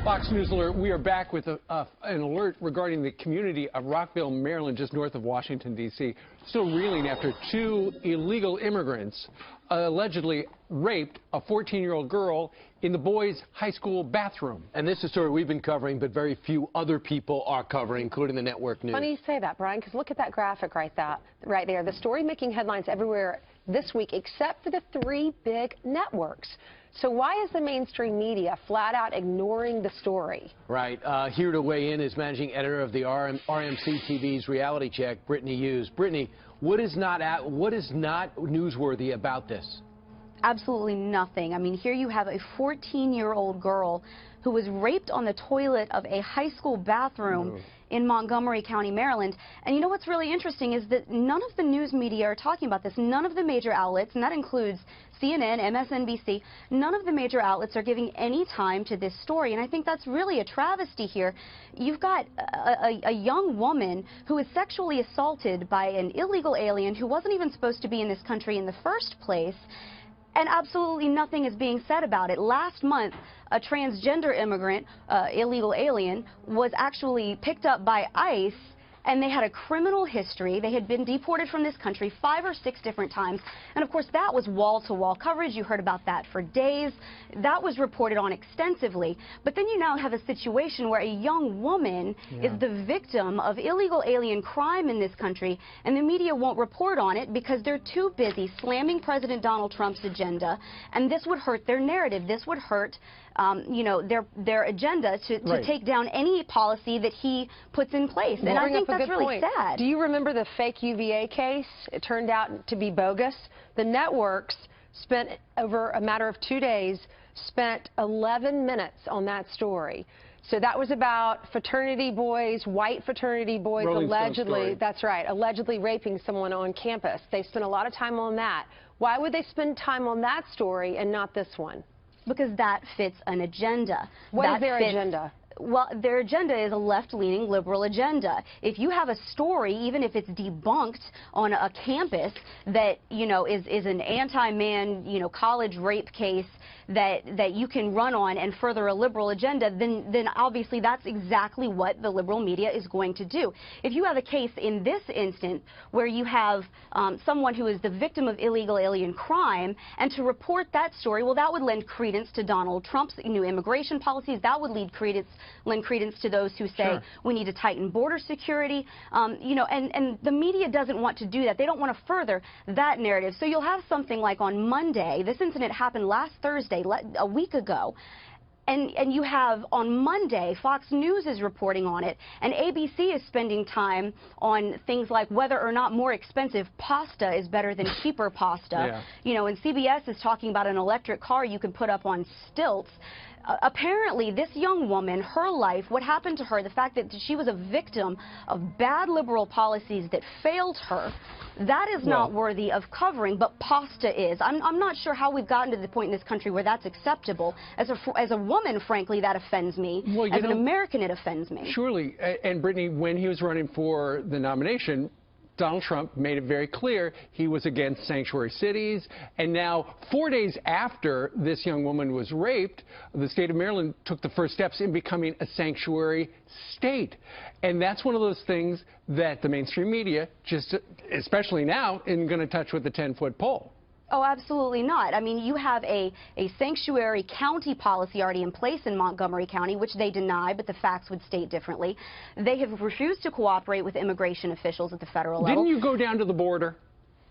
Fox News Alert, we are back with an alert regarding the community of Rockville, Maryland, just north of Washington, D.C. Still reeling after two illegal immigrants allegedly raped a 14-year-old girl in the boys' high school bathroom. And this is a story we've been covering, but very few other people are covering, including the network news. Funny you say that, Brian, because look at that graphic right there. The story making headlines everywhere this week, except for the three big networks. So why is the mainstream media flat out ignoring the story? Right. Here to weigh in is managing editor of the RMC TV's Reality Check, Brittany Hughes. Brittany, what is not newsworthy about this? Absolutely nothing. I mean, here you have a 14-year-old girl who was raped on the toilet of a high school bathroom in Montgomery County, Maryland. And you know what's really interesting is that none of the news media are talking about this. None of the major outlets, and that includes CNN, MSNBC, none of the major outlets are giving any time to this story. And I think that's really a travesty here. You've got a young woman who is sexually assaulted by an illegal alien who wasn't even supposed to be in this country in the first place. And absolutely nothing is being said about it. Last month, a transgender immigrant, illegal alien, was actually picked up by ICE, and they had a criminal history. They had been deported from this country 5 or 6 different times. And of course, that was wall-to-wall coverage. You heard about that for days. That was reported on extensively. But then you now have a situation where a young woman is the victim of illegal alien crime in this country, and the media won't report on it because they're too busy slamming President Donald Trump's agenda. And this would hurt their narrative. This would hurt you know, their agenda to take down any policy that he puts in place. And I think that's really sad. Do you remember the fake UVA case? It turned out to be bogus. The networks spent, over a matter of 2 days, spent 11 minutes on that story. So that was about fraternity boys, white fraternity boys, allegedly, that's right, allegedly raping someone on campus. They spent a lot of time on that. Why would they spend time on that story and not this one? Because that fits an agenda. What is their agenda? Well, their agenda is a left-leaning liberal agenda. If you have a story, even if it's debunked on a campus that, you know, is an anti-man, you know, college rape case that you can run on and further a liberal agenda, then obviously that's exactly what the liberal media is going to do. If you have a case in this instance where you have someone who is the victim of illegal alien crime, and to report that story, well, that would lend credence to Donald Trump's new immigration policies. That would lend credence to those who say we need to tighten border security. You know, and the media doesn't want to do that. They don't want to further that narrative. So you'll have something like on Monday, this incident happened last Thursday, a week ago, and you have on Monday, Fox News is reporting on it, and ABC is spending time on things like whether or not more expensive pasta is better than cheaper pasta. You know, and CBS is talking about an electric car you can put up on stilts. Apparently, this young woman, her life, what happened to her, the fact that she was a victim of bad liberal policies that failed her, that is not worthy of covering, but pasta is. I'm not sure how we've gotten to the point in this country where that's acceptable. As a woman, frankly, that offends me. Well, as an American, it offends me. Surely. And Brittany, when he was running for the nomination, Donald Trump made it very clear he was against sanctuary cities. And now, 4 days after this young woman was raped, the state of Maryland took the first steps in becoming a sanctuary state. And that's one of those things that the mainstream media, just especially now, isn't going to touch with the 10-foot pole. Oh, absolutely not. I mean, you have a sanctuary county policy already in place in Montgomery County, which they deny, but the facts would state differently. They have refused to cooperate with immigration officials at the federal level. Didn't you go down to the border?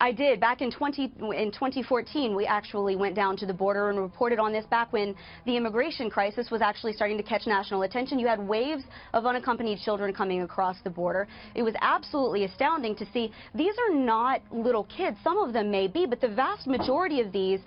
I did. Back in 2014, we actually went down to the border and reported on this back when the immigration crisis was actually starting to catch national attention. You had waves of unaccompanied children coming across the border. It was absolutely astounding to see. These are not little kids. Some of them may be, but the vast majority of these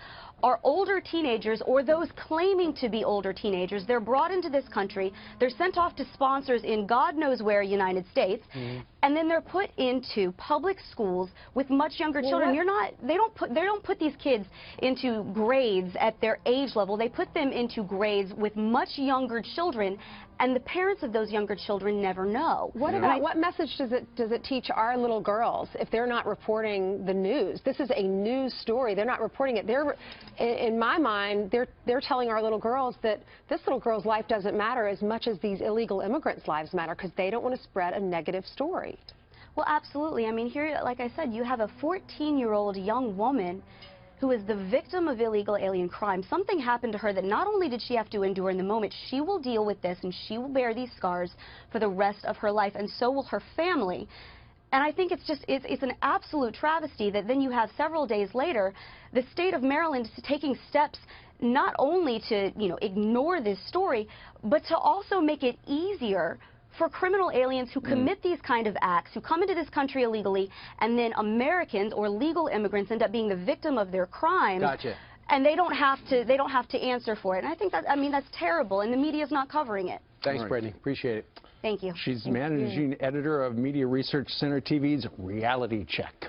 are older teenagers or those claiming to be older teenagers. They're brought into this country. They're sent off to sponsors in God knows where, United States. And then they're put into public schools with much younger children. They don't put these kids into grades at their age level. They put them into grades with much younger children, and the parents of those younger children never know. What message does it teach our little girls if they're not reporting the news? This is a news story. They're not reporting it. in my mind, they're telling our little girls that this little girl's life doesn't matter as much as these illegal immigrants' lives matter, because they don't want to spread a negative story. Well, absolutely. I mean, here, like I said, you have a 14-year-old young woman who is the victim of illegal alien crime. Something happened to her that not only did she have to endure in the moment, she will deal with this and she will bear these scars for the rest of her life, and so will her family. And I think it's an absolute travesty that then you have several days later, the state of Maryland is taking steps not only to, ignore this story, but to also make it easier for criminal aliens who commit these kind of acts, who come into this country illegally, and then Americans or legal immigrants end up being the victim of their crimes. Gotcha. And they don't have to answer for it. And I think that's terrible, and the media is not covering it. Thanks, Right. Brittany. Appreciate it. Thank you. She's managing editor of Media Research Center TV's Reality Check.